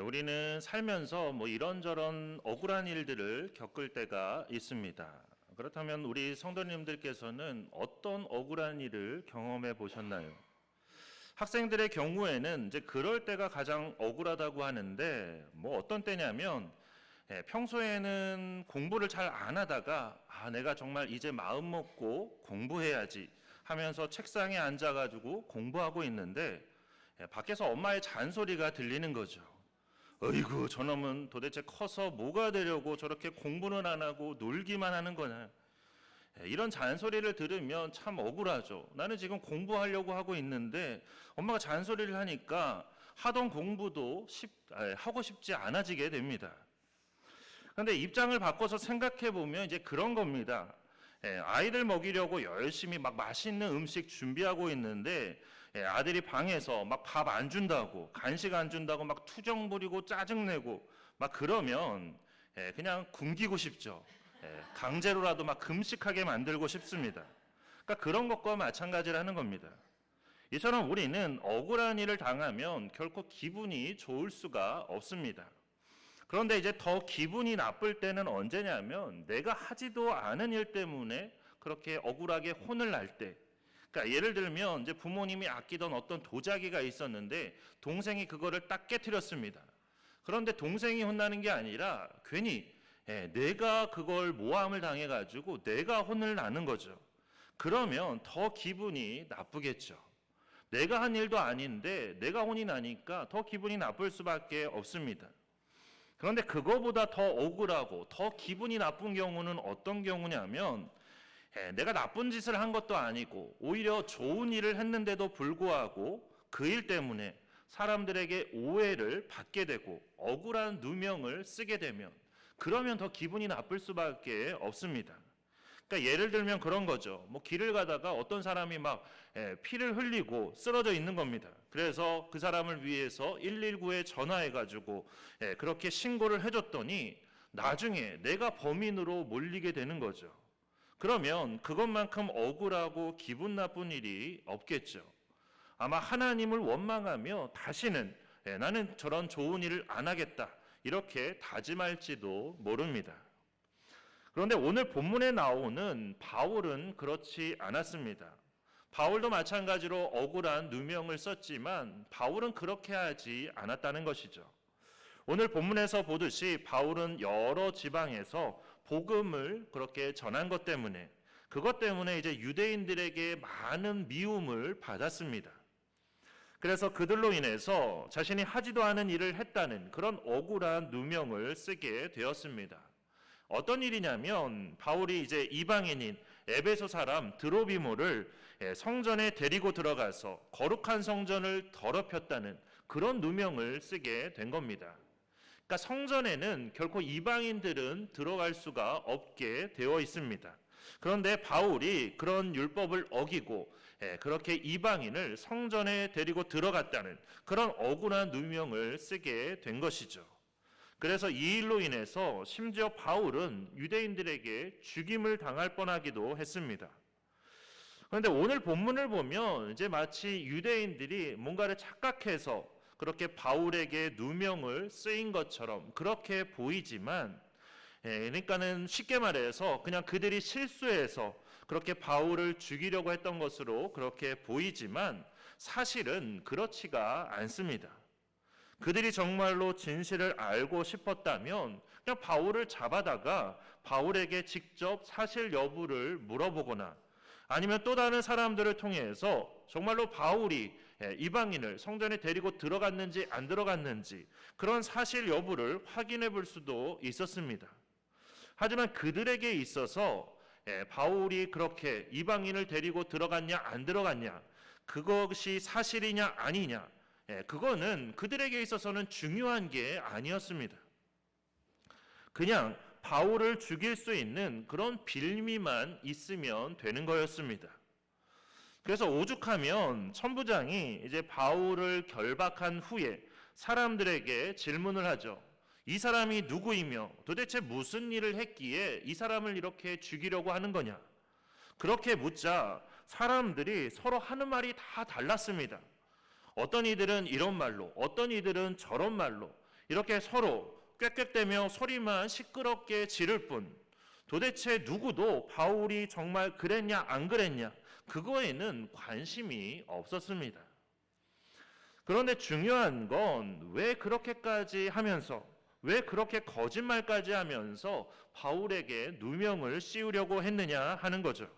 우리는 살면서 이런저런 억울한 일들을 겪을 때가 있습니다. 그렇다면 우리 성도님들께서는 어떤 억울한 일을 경험해 보셨나요? 학생들의 경우에는 이제 그럴 때가 가장 억울하다고 하는데 어떤 때냐면 평소에는 공부를 잘 안 하다가 내가 정말 이제 마음 먹고 공부해야지 하면서 책상에 앉아가지고 공부하고 있는데 밖에서 엄마의 잔소리가 들리는 거죠. 어이구 저놈은 도대체 커서 뭐가 되려고 저렇게 공부는 안 하고 놀기만 하는 거냐. 이런 잔소리를 들으면 참 억울하죠. 나는 지금 공부하려고 하고 있는데 엄마가 잔소리를 하니까 하던 공부도 하고 싶지 않아지게 됩니다. 그런데 입장을 바꿔서 생각해 보면 이제 그런 겁니다. 아이들 먹이려고 열심히 막 맛있는 음식 준비하고 있는데 아들이 방에서 막 밥 안 준다고 간식 안 준다고 막 투정 부리고 짜증내고 막 그러면 그냥 굶기고 싶죠. 강제로라도 막 금식하게 만들고 싶습니다. 그러니까 그런 것과 마찬가지라는 겁니다. 이처럼 우리는 억울한 일을 당하면 결코 기분이 좋을 수가 없습니다. 그런데 이제 더 기분이 나쁠 때는 언제냐면 내가 하지도 않은 일 때문에 그렇게 억울하게 혼을 날 때. 그러니까 예를 들면 이제 부모님이 아끼던 어떤 도자기가 있었는데 동생이 그거를 딱 깨트렸습니다. 그런데 동생이 혼나는 게 아니라 괜히 내가 그걸 모함을 당해가지고 내가 혼을 나는 거죠. 그러면 더 기분이 나쁘겠죠. 내가 한 일도 아닌데 내가 혼이 나니까 더 기분이 나쁠 수밖에 없습니다. 그런데 그거보다 더 억울하고 더 기분이 나쁜 경우는 어떤 경우냐면 내가 나쁜 짓을 한 것도 아니고 오히려 좋은 일을 했는데도 불구하고 그 일 때문에 사람들에게 오해를 받게 되고 억울한 누명을 쓰게 되면 그러면 더 기분이 나쁠 수밖에 없습니다. 그러니까 예를 들면 그런 거죠. 길을 가다가 어떤 사람이 막 피를 흘리고 쓰러져 있는 겁니다. 그래서 그 사람을 위해서 119에 전화해가지고 그렇게 신고를 해줬더니 나중에 내가 범인으로 몰리게 되는 거죠. 그러면 그것만큼 억울하고 기분 나쁜 일이 없겠죠. 아마 하나님을 원망하며 다시는 나는 저런 좋은 일을 안 하겠다 이렇게 다짐할지도 모릅니다. 그런데 오늘 본문에 나오는 바울은 그렇지 않았습니다. 바울도 마찬가지로 억울한 누명을 썼지만 바울은 그렇게 하지 않았다는 것이죠. 오늘 본문에서 보듯이 바울은 여러 지방에서 복음을 그렇게 전한 것 때문에 그것 때문에 이제 유대인들에게 많은 미움을 받았습니다. 그래서 그들로 인해서 자신이 하지도 않은 일을 했다는 그런 억울한 누명을 쓰게 되었습니다. 어떤 일이냐면 바울이 이제 이방인인 에베소 사람 드로비모를 성전에 데리고 들어가서 거룩한 성전을 더럽혔다는 그런 누명을 쓰게 된 겁니다. 그러니까 성전에는 결코 이방인들은 들어갈 수가 없게 되어 있습니다. 그런데 바울이 그런 율법을 어기고 그렇게 이방인을 성전에 데리고 들어갔다는 그런 억울한 누명을 쓰게 된 것이죠. 그래서 이 일로 인해서 심지어 바울은 유대인들에게 죽임을 당할 뻔하기도 했습니다. 그런데 오늘 본문을 보면 이제 마치 유대인들이 뭔가를 착각해서 그렇게 바울에게 누명을 쓰인 것처럼 그렇게 보이지만 그러니까는 쉽게 말해서 그냥 그들이 실수해서 그렇게 바울을 죽이려고 했던 것으로 그렇게 보이지만 사실은 그렇지가 않습니다. 그들이 정말로 진실을 알고 싶었다면 그냥 바울을 잡아다가 바울에게 직접 사실 여부를 물어보거나 아니면 또 다른 사람들을 통해서 정말로 바울이 이방인을 성전에 데리고 들어갔는지 안 들어갔는지 그런 사실 여부를 확인해 볼 수도 있었습니다. 하지만 그들에게 있어서 바울이 그렇게 이방인을 데리고 들어갔냐 안 들어갔냐 그것이 사실이냐 아니냐 그거는 그들에게 있어서는 중요한 게 아니었습니다. 그냥 바울을 죽일 수 있는 그런 빌미만 있으면 되는 거였습니다. 그래서 오죽하면 천부장이 이제 바울을 결박한 후에 사람들에게 질문을 하죠. 이 사람이 누구이며 도대체 무슨 일을 했기에 이 사람을 이렇게 죽이려고 하는 거냐? 그렇게 묻자 사람들이 서로 하는 말이 다 달랐습니다. 어떤 이들은 이런 말로, 어떤 이들은 저런 말로 이렇게 서로 꽥꽥대며 소리만 시끄럽게 지를 뿐 도대체 누구도 바울이 정말 그랬냐 안 그랬냐 그거에는 관심이 없었습니다. 그런데 중요한 건 왜 그렇게까지 하면서 왜 그렇게 거짓말까지 하면서 바울에게 누명을 씌우려고 했느냐 하는 거죠.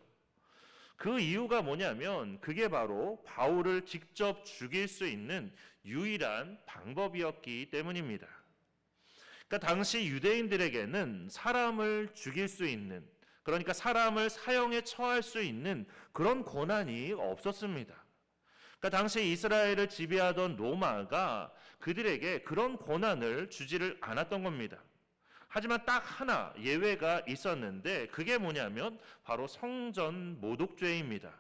그 이유가 뭐냐면 그게 바로 바울을 직접 죽일 수 있는 유일한 방법이었기 때문입니다. 그러니까 당시 유대인들에게는 사람을 죽일 수 있는, 그러니까 사람을 사형에 처할 수 있는 그런 권한이 없었습니다. 그러니까 당시 이스라엘을 지배하던 로마가 그들에게 그런 권한을 주지를 않았던 겁니다. 하지만 딱 하나 예외가 있었는데 그게 뭐냐면 바로 성전 모독죄입니다.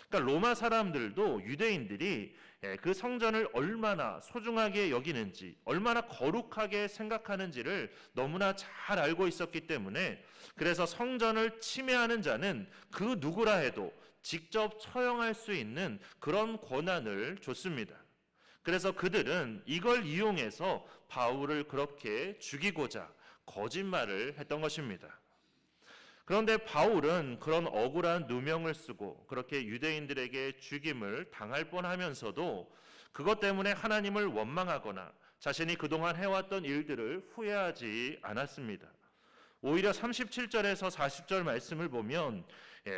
그러니까 로마 사람들도 유대인들이 그 성전을 얼마나 소중하게 여기는지, 얼마나 거룩하게 생각하는지를 너무나 잘 알고 있었기 때문에 그래서 성전을 침해하는 자는 그 누구라 해도 직접 처형할 수 있는 그런 권한을 줬습니다. 그래서 그들은 이걸 이용해서 바울을 그렇게 죽이고자 거짓말을 했던 것입니다. 그런데 바울은 그런 억울한 누명을 쓰고 그렇게 유대인들에게 죽임을 당할 뻔하면서도 그것 때문에 하나님을 원망하거나 자신이 그동안 해왔던 일들을 후회하지 않았습니다. 오히려 37절에서 40절 말씀을 보면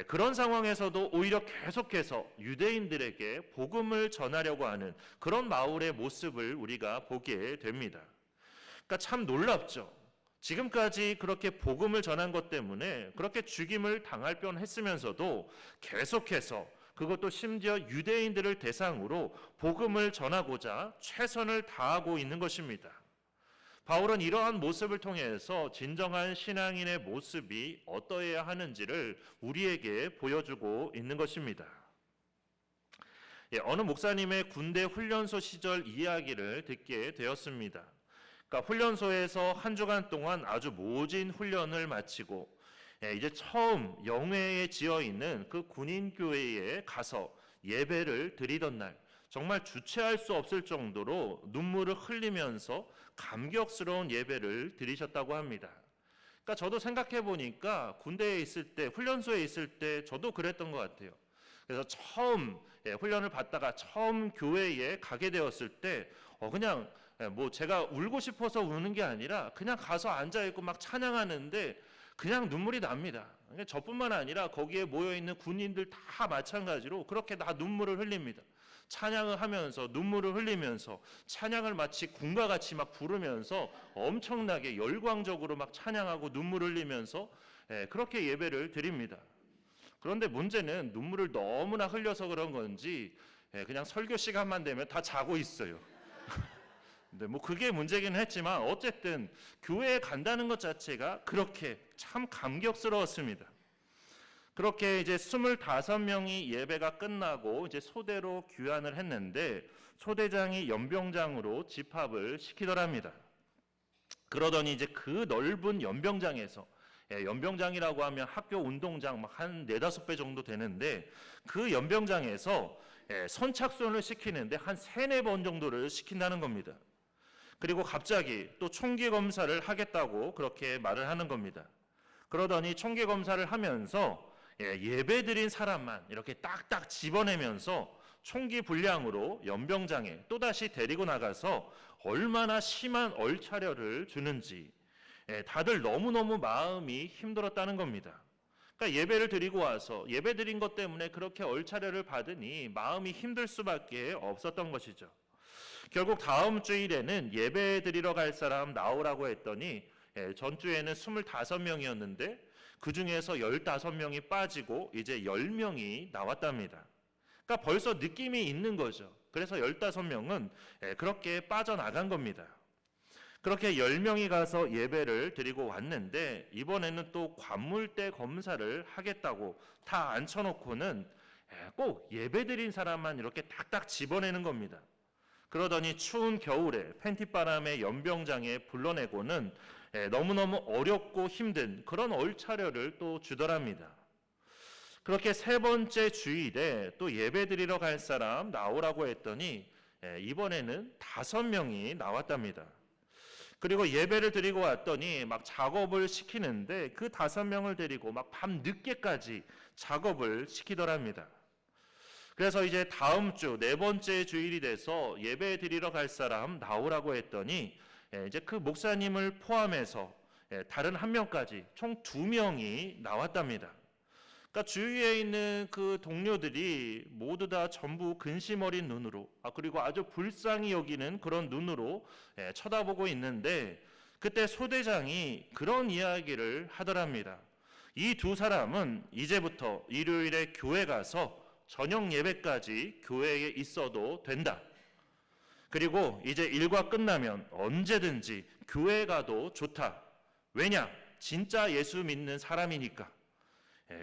그런 상황에서도 오히려 계속해서 유대인들에게 복음을 전하려고 하는 그런 바울의 모습을 우리가 보게 됩니다. 그러니까 참 놀랍죠. 지금까지 그렇게 복음을 전한 것 때문에 그렇게 죽임을 당할 뻔했으면서도 계속해서 그것도 심지어 유대인들을 대상으로 복음을 전하고자 최선을 다하고 있는 것입니다. 바울은 이러한 모습을 통해서 진정한 신앙인의 모습이 어떠해야 하는지를 우리에게 보여주고 있는 것입니다. 어느 목사님의 군대 훈련소 시절 이야기를 듣게 되었습니다. 그러니까 훈련소에서 한 주간 동안 아주 모진 훈련을 마치고 이제 처음 영회에 지어 있는 그 군인교회에 가서 예배를 드리던 날 정말 주체할 수 없을 정도로 눈물을 흘리면서 감격스러운 예배를 드리셨다고 합니다. 그러니까 저도 생각해 보니까 군대에 있을 때, 훈련소에 있을 때 저도 그랬던 것 같아요. 그래서 처음 훈련을 받다가 처음 교회에 가게 되었을 때 그냥 뭐 제가 울고 싶어서 우는 게 아니라 그냥 가서 앉아 있고 막 찬양하는데 그냥 눈물이 납니다. 저뿐만 아니라 거기에 모여 있는 군인들 다 마찬가지로 그렇게 다 눈물을 흘립니다. 찬양을 하면서 눈물을 흘리면서 찬양을 마치 군과 같이 막 부르면서 엄청나게 열광적으로 막 찬양하고 눈물을 흘리면서 그렇게 예배를 드립니다. 그런데 문제는 눈물을 너무나 흘려서 그런 건지 그냥 설교 시간만 되면 다 자고 있어요. 근데 뭐 그게 문제긴 했지만 어쨌든 교회에 간다는 것 자체가 그렇게 참 감격스러웠습니다. 그렇게 이제 25명이 예배가 끝나고 이제 소대로 귀환을 했는데 소대장이 연병장으로 집합을 시키더랍니다. 그러더니 이제 그 넓은 연병장에서 연병장이라고 하면 학교 운동장 막 한 4-5배 정도 되는데 그 연병장에서 선착순을 시키는데 한 3-4번 정도를 시킨다는 겁니다. 그리고 갑자기 또 총기 검사를 하겠다고 그렇게 말을 하는 겁니다. 그러더니 총기 검사를 하면서 예배드린 사람만 이렇게 딱딱 집어내면서 총기 분량으로 연병장에 또다시 데리고 나가서 얼마나 심한 얼차려를 주는지 다들 너무너무 마음이 힘들었다는 겁니다. 그러니까 예배를 드리고 와서 예배드린 것 때문에 그렇게 얼차려를 받으니 마음이 힘들 수밖에 없었던 것이죠. 결국 다음 주일에는 예배 드리러 갈 사람 나오라고 했더니 전주에는 25명이었는데 그 중에서 15명이 빠지고 이제 10명이 나왔답니다. 그러니까 벌써 느낌이 있는 거죠. 그래서 15명은 그렇게 빠져나간 겁니다. 그렇게 10명이 가서 예배를 드리고 왔는데 이번에는 또 관물대 검사를 하겠다고 다 앉혀놓고는 꼭 예배 드린 사람만 이렇게 딱딱 집어내는 겁니다. 그러더니 추운 겨울에 팬티바람에 연병장에 불러내고는 너무너무 어렵고 힘든 그런 얼차려를 또 주더랍니다. 그렇게 3번째 주일에 또 예배 드리러 갈 사람 나오라고 했더니 이번에는 5명이 나왔답니다. 그리고 예배를 드리고 왔더니 막 작업을 시키는데 그 5명을 데리고 막 밤 늦게까지 작업을 시키더랍니다. 그래서 이제 다음 주 4번째 주일이 돼서 예배 드리러 갈 사람 나오라고 했더니 이제 그 목사님을 포함해서 다른 1명까지 총 2명이 나왔답니다. 그러니까 주위에 있는 그 동료들이 모두 다 전부 근심 어린 눈으로, 그리고 아주 불쌍히 여기는 그런 눈으로 쳐다보고 있는데, 그때 소대장이 그런 이야기를 하더랍니다. 이 2사람은 이제부터 일요일에 교회 가서 저녁 예배까지 교회에 있어도 된다. 그리고 이제 일과 끝나면 언제든지 교회 가도 좋다. 왜냐? 진짜 예수 믿는 사람이니까.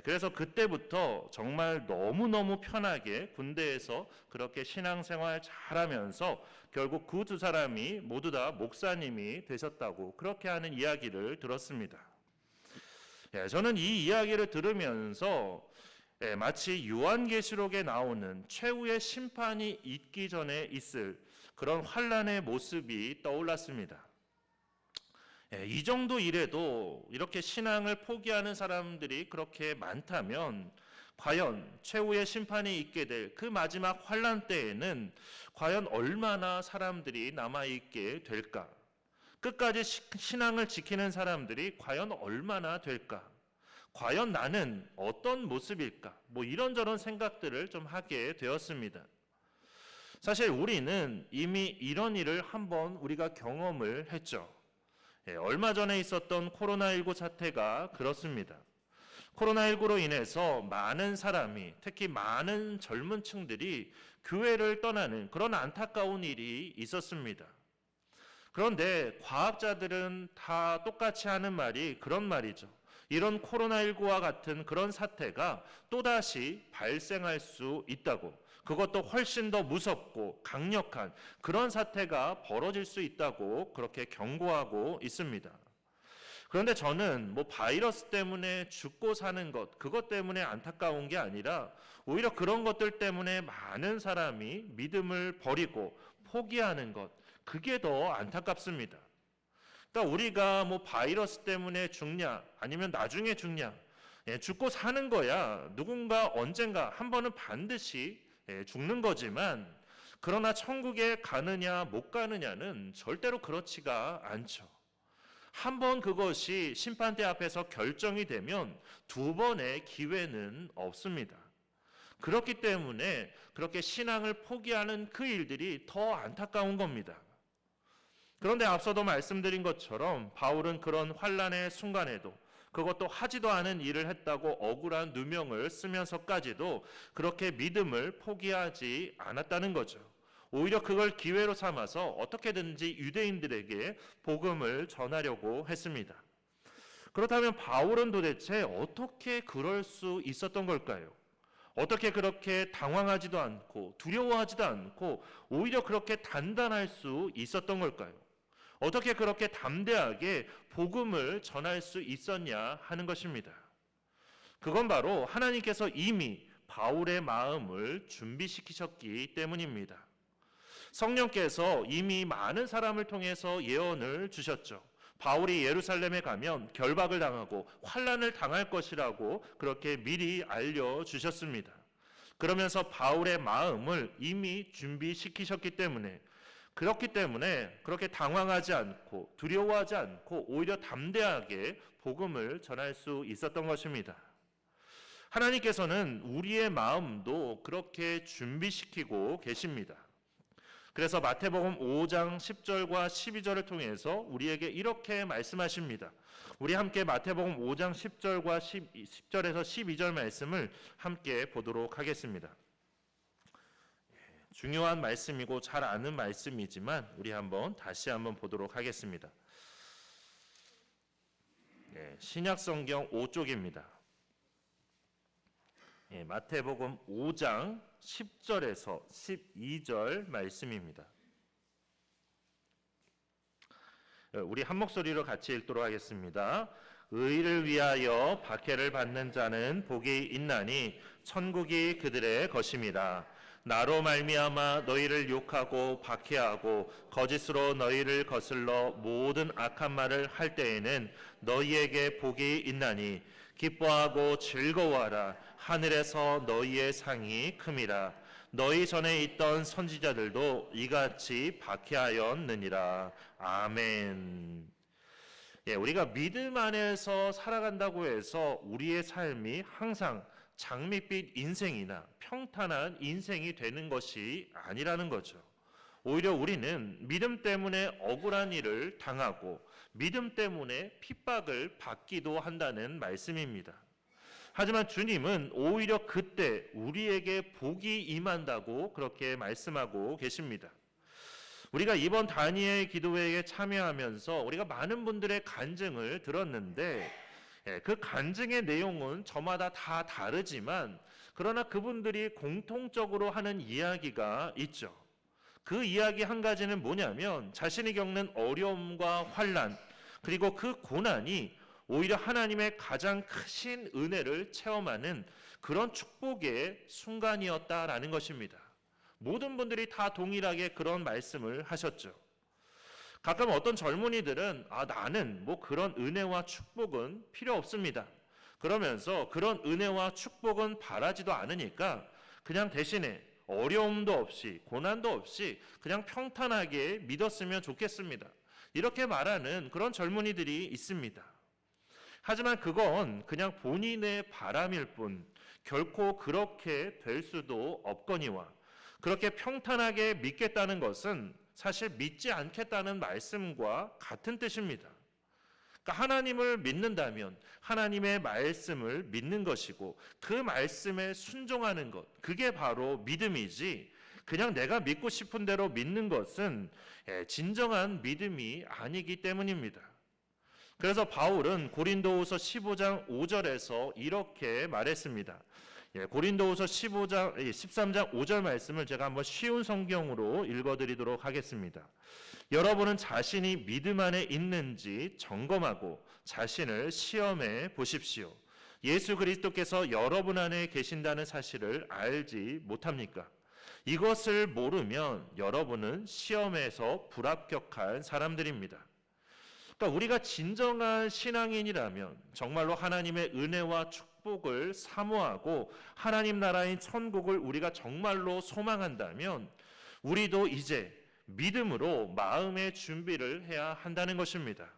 그래서 그때부터 정말 너무너무 편하게 군대에서 그렇게 신앙생활 잘하면서 결국 그 2사람이 모두 다 목사님이 되셨다고 그렇게 하는 이야기를 들었습니다. 저는 이 이야기를 들으면서 마치 요한계시록에 나오는 최후의 심판이 있기 전에 있을 그런 환란의 모습이 떠올랐습니다. 이 정도 일에도 이렇게 신앙을 포기하는 사람들이 그렇게 많다면 과연 최후의 심판이 있게 될 그 마지막 환란 때에는 과연 얼마나 사람들이 남아있게 될까? 끝까지 신앙을 지키는 사람들이 과연 얼마나 될까? 과연 나는 어떤 모습일까? 이런저런 생각들을 좀 하게 되었습니다. 사실 우리는 이미 이런 일을 한번 우리가 경험을 했죠. 얼마 전에 있었던 코로나19 사태가 그렇습니다. 코로나19로 인해서 많은 사람이, 특히 많은 젊은 층들이 교회를 떠나는 그런 안타까운 일이 있었습니다. 그런데 과학자들은 다 똑같이 하는 말이 그런 말이죠. 이런 코로나19와 같은 그런 사태가 또다시 발생할 수 있다고, 그것도 훨씬 더 무섭고 강력한 그런 사태가 벌어질 수 있다고 그렇게 경고하고 있습니다. 그런데 저는 바이러스 때문에 죽고 사는 것, 그것 때문에 안타까운 게 아니라 오히려 그런 것들 때문에 많은 사람이 믿음을 버리고 포기하는 것, 그게 더 안타깝습니다. 그러니까 우리가 바이러스 때문에 죽냐 아니면 나중에 죽냐, 죽고 사는 거야 누군가 언젠가 한 번은 반드시 죽는 거지만, 그러나 천국에 가느냐 못 가느냐는 절대로 그렇지가 않죠. 한 번 그것이 심판대 앞에서 결정이 되면 2번의 기회는 없습니다. 그렇기 때문에 그렇게 신앙을 포기하는 그 일들이 더 안타까운 겁니다. 그런데 앞서도 말씀드린 것처럼 바울은 그런 환난의 순간에도, 그것도 하지도 않은 일을 했다고 억울한 누명을 쓰면서까지도 그렇게 믿음을 포기하지 않았다는 거죠. 오히려 그걸 기회로 삼아서 어떻게든지 유대인들에게 복음을 전하려고 했습니다. 그렇다면 바울은 도대체 어떻게 그럴 수 있었던 걸까요? 어떻게 그렇게 당황하지도 않고 두려워하지도 않고 오히려 그렇게 단단할 수 있었던 걸까요? 어떻게 그렇게 담대하게 복음을 전할 수 있었냐 하는 것입니다. 그건 바로 하나님께서 이미 바울의 마음을 준비시키셨기 때문입니다. 성령께서 이미 많은 사람을 통해서 예언을 주셨죠. 바울이 예루살렘에 가면 결박을 당하고 환난을 당할 것이라고 그렇게 미리 알려주셨습니다. 그러면서 바울의 마음을 이미 준비시키셨기 때문에, 그렇기 때문에 그렇게 당황하지 않고 두려워하지 않고 오히려 담대하게 복음을 전할 수 있었던 것입니다. 하나님께서는 우리의 마음도 그렇게 준비시키고 계십니다. 그래서 마태복음 5장 10절과 12절을 통해서 우리에게 이렇게 말씀하십니다. 우리 함께 마태복음 5장 10절과 10절에서 12절 말씀을 함께 보도록 하겠습니다. 중요한 말씀이고 잘 아는 말씀이지만 우리 다시 한번 보도록 하겠습니다. 신약성경 5쪽입니다. 마태복음 5장 10절에서 12절 말씀입니다. 우리 한 목소리로 같이 읽도록 하겠습니다. 의를 위하여 박해를 받는 자는 복이 있나니 천국이 그들의 것입니다. 나로 말미암아 너희를 욕하고 박해하고 거짓으로 너희를 거슬러 모든 악한 말을 할 때에는 너희에게 복이 있나니 기뻐하고 즐거워하라. 하늘에서 너희의 상이 큼이라. 너희 전에 있던 선지자들도 이같이 박해하였느니라. 아멘. 우리가 믿음 안에서 살아간다고 해서 우리의 삶이 항상 장밋빛 인생이나 평탄한 인생이 되는 것이 아니라는 거죠. 오히려 우리는 믿음 때문에 억울한 일을 당하고 믿음 때문에 핍박을 받기도 한다는 말씀입니다. 하지만 주님은 오히려 그때 우리에게 복이 임한다고 그렇게 말씀하고 계십니다. 우리가 이번 다니엘 기도회에 참여하면서 우리가 많은 분들의 간증을 들었는데 그 간증의 내용은 저마다 다 다르지만 그러나 그분들이 공통적으로 하는 이야기가 있죠. 그 이야기 한 가지는 뭐냐면 자신이 겪는 어려움과 환난 그리고 그 고난이 오히려 하나님의 가장 크신 은혜를 체험하는 그런 축복의 순간이었다라는 것입니다. 모든 분들이 다 동일하게 그런 말씀을 하셨죠. 가끔 어떤 젊은이들은 나는 그런 은혜와 축복은 필요 없습니다. 그러면서 그런 은혜와 축복은 바라지도 않으니까 그냥 대신에 어려움도 없이 고난도 없이 그냥 평탄하게 믿었으면 좋겠습니다. 이렇게 말하는 그런 젊은이들이 있습니다. 하지만 그건 그냥 본인의 바람일 뿐 결코 그렇게 될 수도 없거니와 그렇게 평탄하게 믿겠다는 것은 사실 믿지 않겠다는 말씀과 같은 뜻입니다. 그러니까 하나님을 믿는다면 하나님의 말씀을 믿는 것이고 그 말씀에 순종하는 것, 그게 바로 믿음이지 그냥 내가 믿고 싶은 대로 믿는 것은 진정한 믿음이 아니기 때문입니다. 그래서 바울은 고린도후서 15장 5절에서 이렇게 말했습니다. 고린도후서 13장 5절 말씀을 제가 한번 쉬운 성경으로 읽어드리도록 하겠습니다. 여러분은 자신이 믿음 안에 있는지 점검하고 자신을 시험해 보십시오. 예수 그리스도께서 여러분 안에 계신다는 사실을 알지 못합니까? 이것을 모르면 여러분은 시험에서 불합격한 사람들입니다. 그러니까 우리가 진정한 신앙인이라면 정말로 하나님의 은혜와 축복을 사모하고 하나님 나라인 천국을 우리가 정말로 소망한다면 우리도 이제 믿음으로 마음의 준비를 해야 한다는 것입니다.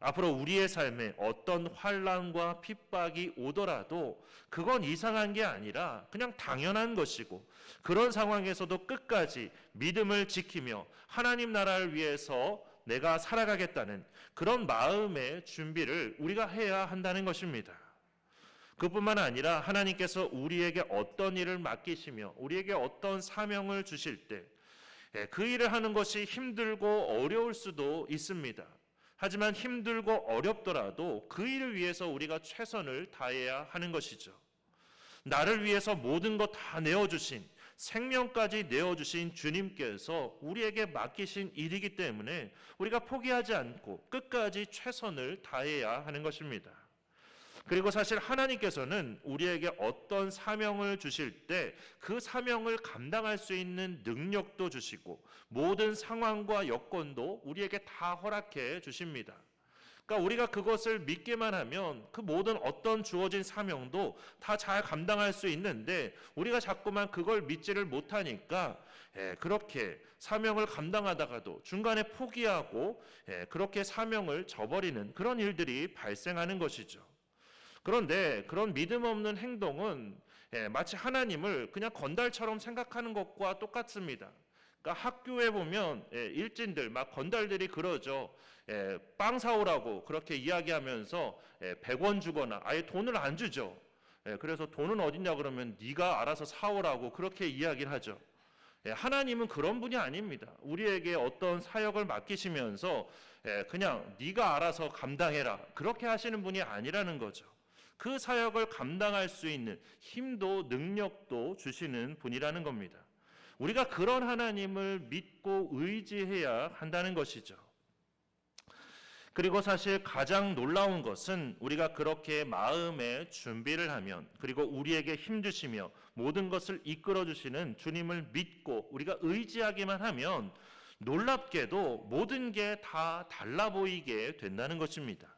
앞으로 우리의 삶에 어떤 환난과 핍박이 오더라도 그건 이상한 게 아니라 그냥 당연한 것이고 그런 상황에서도 끝까지 믿음을 지키며 하나님 나라를 위해서 내가 살아가겠다는 그런 마음의 준비를 우리가 해야 한다는 것입니다. 그뿐만 아니라 하나님께서 우리에게 어떤 일을 맡기시며 우리에게 어떤 사명을 주실 때 그 일을 하는 것이 힘들고 어려울 수도 있습니다. 하지만 힘들고 어렵더라도 그 일을 위해서 우리가 최선을 다해야 하는 것이죠. 나를 위해서 모든 것 다 내어주신 생명까지 내어주신 주님께서 우리에게 맡기신 일이기 때문에 우리가 포기하지 않고 끝까지 최선을 다해야 하는 것입니다. 그리고 사실 하나님께서는 우리에게 어떤 사명을 주실 때 그 사명을 감당할 수 있는 능력도 주시고 모든 상황과 여건도 우리에게 다 허락해 주십니다. 그러니까 우리가 그것을 믿기만 하면 그 모든 어떤 주어진 사명도 다 잘 감당할 수 있는데 우리가 자꾸만 그걸 믿지를 못하니까 그렇게 사명을 감당하다가도 중간에 포기하고 그렇게 사명을 저버리는 그런 일들이 발생하는 것이죠. 그런데 그런 믿음 없는 행동은 마치 하나님을 그냥 건달처럼 생각하는 것과 똑같습니다. 그러니까 학교에 보면 일진들 막 건달들이 그러죠. 빵 사오라고 그렇게 이야기하면서 100원 주거나 아예 돈을 안 주죠. 그래서 돈은 어딨냐 그러면 네가 알아서 사오라고 그렇게 이야기를 하죠. 하나님은 그런 분이 아닙니다. 우리에게 어떤 사역을 맡기시면서 그냥 네가 알아서 감당해라 그렇게 하시는 분이 아니라는 거죠. 그 사역을 감당할 수 있는 힘도 능력도 주시는 분이라는 겁니다. 우리가 그런 하나님을 믿고 의지해야 한다는 것이죠. 그리고 사실 가장 놀라운 것은 우리가 그렇게 마음의 준비를 하면, 그리고 우리에게 힘주시며 모든 것을 이끌어 주시는 주님을 믿고 우리가 의지하기만 하면 놀랍게도 모든 게 다 달라 보이게 된다는 것입니다.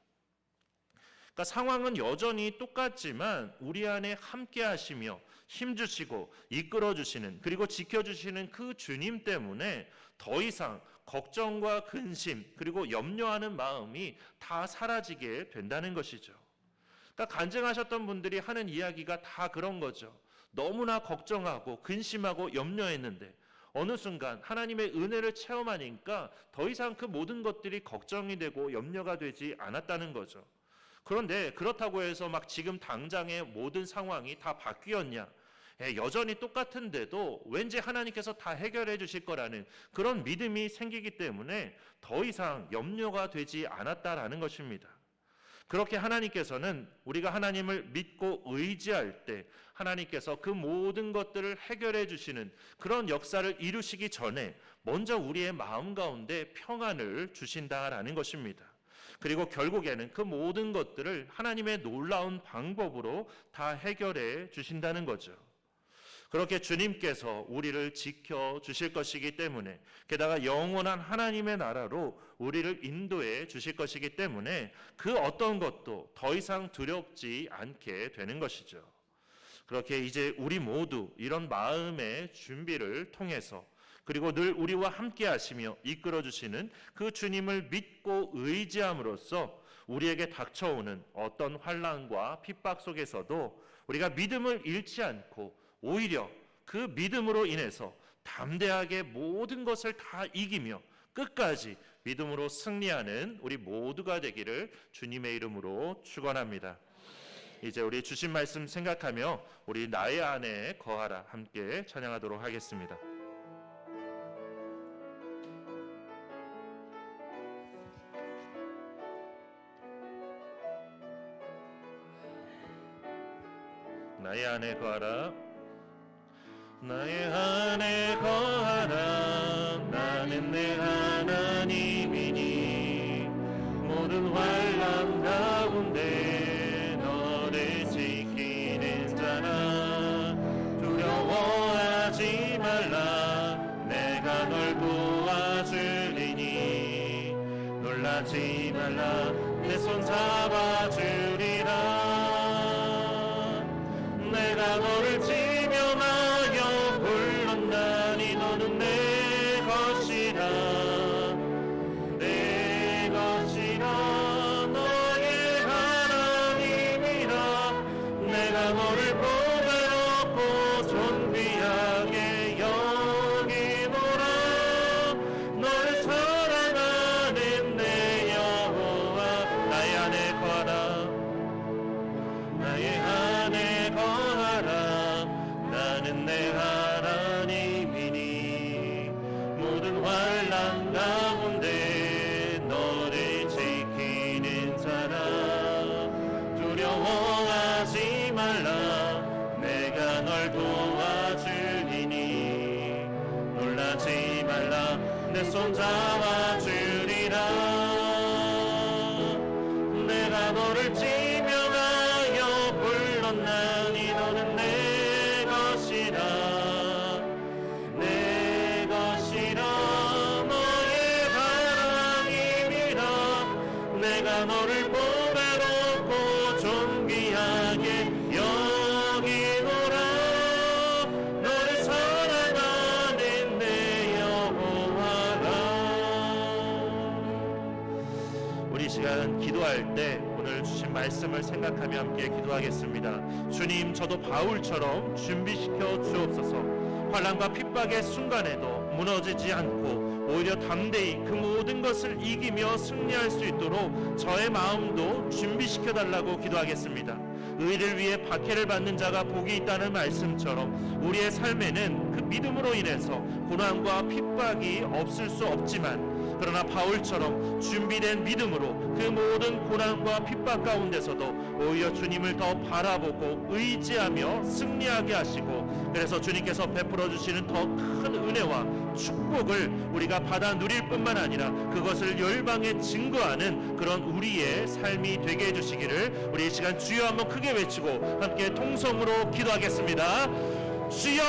그러니까 상황은 여전히 똑같지만 우리 안에 함께 하시며 힘주시고 이끌어 주시는, 그리고 지켜주시는 그 주님 때문에 더 이상 걱정과 근심 그리고 염려하는 마음이 다 사라지게 된다는 것이죠. 그러니까 간증하셨던 분들이 하는 이야기가 다 그런 거죠. 너무나 걱정하고 근심하고 염려했는데 어느 순간 하나님의 은혜를 체험하니까 더 이상 그 모든 것들이 걱정이 되고 염려가 되지 않았다는 거죠. 그런데 그렇다고 해서 막 지금 당장의 모든 상황이 다 바뀌었냐? 여전히 똑같은데도 왠지 하나님께서 다 해결해 주실 거라는 그런 믿음이 생기기 때문에 더 이상 염려가 되지 않았다라는 것입니다. 그렇게 하나님께서는 우리가 하나님을 믿고 의지할 때 하나님께서 그 모든 것들을 해결해 주시는 그런 역사를 이루시기 전에 먼저 우리의 마음 가운데 평안을 주신다라는 것입니다. 그리고 결국에는 그 모든 것들을 하나님의 놀라운 방법으로 다 해결해 주신다는 거죠. 그렇게 주님께서 우리를 지켜주실 것이기 때문에, 게다가 영원한 하나님의 나라로 우리를 인도해 주실 것이기 때문에 그 어떤 것도 더 이상 두렵지 않게 되는 것이죠. 그렇게 이제 우리 모두 이런 마음의 준비를 통해서, 그리고 늘 우리와 함께 하시며 이끌어 주시는 그 주님을 믿고 의지함으로써 우리에게 닥쳐오는 어떤 환난과 핍박 속에서도 우리가 믿음을 잃지 않고 오히려 그 믿음으로 인해서 담대하게 모든 것을 다 이기며 끝까지 믿음으로 승리하는 우리 모두가 되기를 주님의 이름으로 축원합니다. 이제 우리 주신 말씀 생각하며 우리 나의 안에 거하라 함께 찬양하도록 하겠습니다. 나의 안에 거하라, 나의 안에 거하라. 나는 내 하나님이니 모든 환난 가운데 너를 지키는 자라. 두려워하지 말라, 내가 널 도와주리니. 놀라지 말라, 내 손 잡아주리라. 내가 너를 지명하여 불렀나니 너는 내 것이라. 내 것이라, 너의 하나님이라. 내가 너를 보배롭고 존귀하게 여기노라. 너를 사랑하는 내 여호와. 나의 안에 거하라, 나의 안에 거하라. 나는 내 하나님이니 모든 환난 가운데 너를 지키는 자라. 두려워하지 말라, 내가 널 도와주리니. 놀라지 말라, 내 손 잡아주리라. 내가 너를 지명하여 불렀나니 너는 내 것이라. 내 것이라, 너의 하나님이라. 내가 너를 보배롭고 존귀하게 여기노라. 너를 사랑하는 내 여호와라. 우리 시간 기도할 때 오늘 주신 말씀을 생각하며 함께 기도하겠습니다. 주님, 저도 바울처럼 준비시켜 주옵소서. 환난과 핍박의 순간에도 무너지지 않고 오히려 담대히 그 모든 것을 이기며 승리할 수 있도록 저의 마음도 준비시켜 달라고 기도하겠습니다. 의를 위해 박해를 받는 자가 복이 있다는 말씀처럼 우리의 삶에는 그 믿음으로 인해서 고난과 핍박이 없을 수 없지만, 그러나 바울처럼 준비된 믿음으로 그 모든 고난과 핍박 가운데서도 오히려 주님을 더 바라보고 의지하며 승리하게 하시고, 그래서 주님께서 베풀어 주시는 더 큰 은혜와 축복을 우리가 받아 누릴 뿐만 아니라 그것을 열방에 증거하는 그런 우리의 삶이 되게 해주시기를 우리 이 시간 주여 한번 크게 외치고 함께 통성으로 기도하겠습니다. 주여!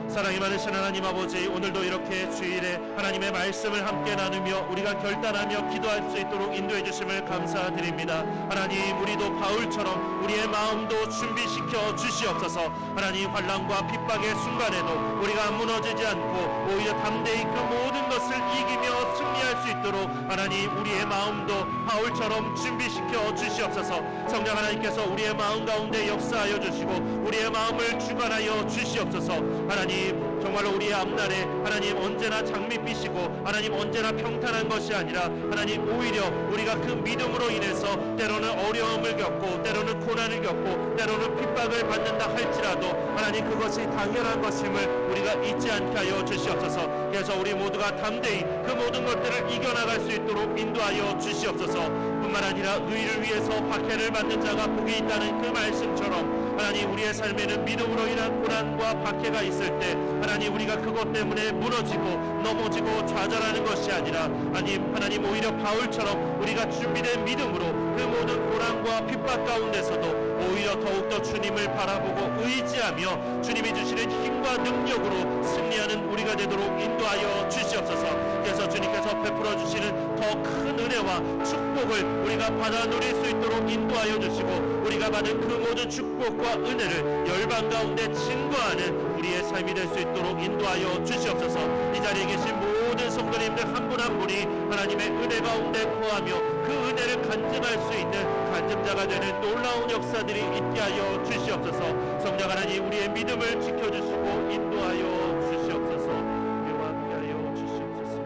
사랑이 많으신 하나님 아버지, 오늘도 이렇게 주일에 하나님의 말씀을 함께 나누며 우리가 결단하며 기도할 수 있도록 인도해 주심을 감사드립니다. 하나님, 우리도 바울처럼 우리의 마음도 준비시켜 주시옵소서. 하나님, 환난과 핍박의 순간에도 우리가 무너지지 않고 오히려 담대히 그 모든 것을 이기며 승리할 수 있도록 하나님, 우리의 마음도 바울처럼 준비시켜 주시옵소서. 성령 하나님께서 우리의 마음 가운데 역사하여 주시고 우리의 마음을 주관하여 주시옵소서. 하나님, 정말로 우리의 앞날에 하나님 언제나 장밋빛이고 하나님 언제나 평탄한 것이 아니라 하나님, 오히려 우리가 그 믿음으로 인해서 때로는 어려움을 겪고 때로는 고난을 겪고 때로는 핍박을 받는다 할지라도 하나님, 그것이 당연한 것임을 우리가 잊지 않게 하여 주시옵소서. 그래서 우리 모두가 담대히 그 모든 것들을 이겨나갈 수 있도록 인도하여 주시옵소서. 뿐만 아니라 의를 위해서 박해를 받는 자가 복이 있다는 그 말씀처럼 하나님, 우리의 삶에는 믿음으로 인한 고난과 박해가 있을 때 하나님, 우리가 그것 때문에 무너지고 넘어지고 좌절하는 것이 아니라 하나님 오히려 바울처럼 우리가 준비된 믿음으로 그 모든 고난과 핍박 가운데서도 오히려 더욱더 주님을 바라보고 의지하며 주님이 주시는 힘과 능력으로 승리하는 우리가 되도록 인도하여 주시옵소서. 그래서 주님께서 베풀어 주시는 더 큰 은혜와 축복을 우리가 받아 누릴 수 있도록 인도하여 주시고 우리가 받은 그 모든 축복과 은혜를 열방 가운데 증거하는 우리의 삶이 될 수 있도록 인도하여 주시옵소서. 이 자리에 계신 모든 성도님들 한 분 한 분이 하나님의 은혜 가운데 거하며 그 은혜를 간증할 수 있는 간증자가 되는 놀라운 역사들이 있게 하여 주시옵소서. 성령 하나님, 우리의 믿음을 지켜주시고 인도하여 주시옵소서. 우리와 함께하여 주시옵소서.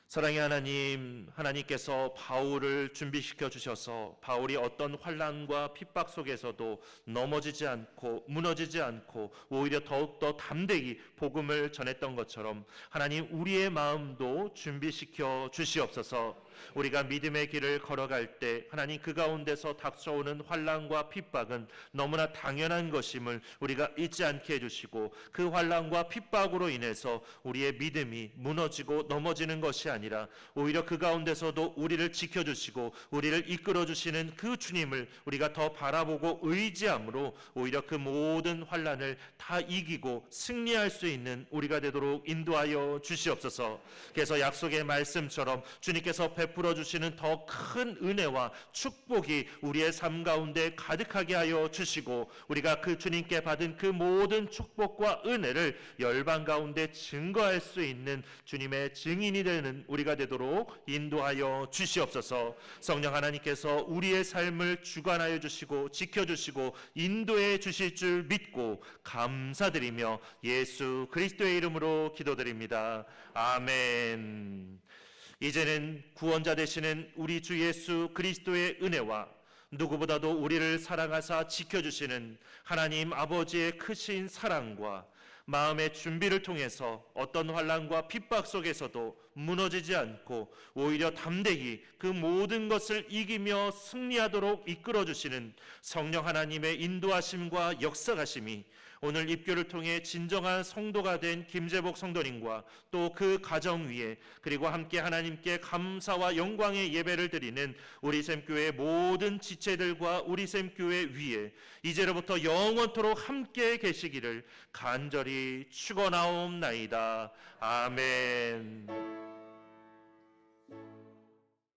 사랑의 하나님, 하나님께서 바울을 준비시켜 주셔서 바울이 어떤 환난과 핍박 속에서도 넘어지지 않고 무너지지 않고 오히려 더욱더 담대히 복음을 전했던 것처럼 하나님, 우리의 마음도 준비시켜 주시옵소서. 우리가 믿음의 길을 걸어갈 때 하나님, 그 가운데서 닥쳐오는 환난과 핍박은 너무나 당연한 것임을 우리가 잊지 않게 해주시고 그 환난과 핍박으로 인해서 우리의 믿음이 무너지고 넘어지는 것이 아니라 오히려 그 가운데서도 우리를 지켜주시고 우리를 이끌어주시는 그 주님을 우리가 더 바라보고 의지함으로 오히려 그 모든 환난을 다 이기고 승리할 수 있는 우리가 되도록 인도하여 주시옵소서. 그래서 약속의 말씀처럼 주님께서 베풀어 주시는 더 큰 은혜와 축복이 우리의 삶 가운데 가득하게 하여 주시고 우리가 그 주님께 받은 그 모든 축복과 은혜를 열방 가운데 증거할 수 있는 주님의 증인이 되는 우리가 되도록 인도하여 주시옵소서. 성령 하나님께서 우리의 삶을 주관하여 주시고 지켜주시고 인도해 주실 줄 믿고 감사드리며 예수 그리스도의 이름으로 기도드립니다. 아멘. 이제는 구원자 되시는 우리 주 예수 그리스도의 은혜와 누구보다도 우리를 사랑하사 지켜주시는 하나님 아버지의 크신 사랑과 마음의 준비를 통해서 어떤 환난과 핍박 속에서도 무너지지 않고 오히려 담대히 그 모든 것을 이기며 승리하도록 이끌어주시는 성령 하나님의 인도하심과 역사가심이 오늘 입교를 통해 진정한 성도가 된 김재복 성도님과 또 그 가정 위에 그리고 함께 하나님께 감사와 영광의 예배를 드리는 우리 샘교회 모든 지체들과 우리 샘교회 위에 이제로부터 영원토록 함께 계시기를 간절히 축원하옵나이다. 아멘.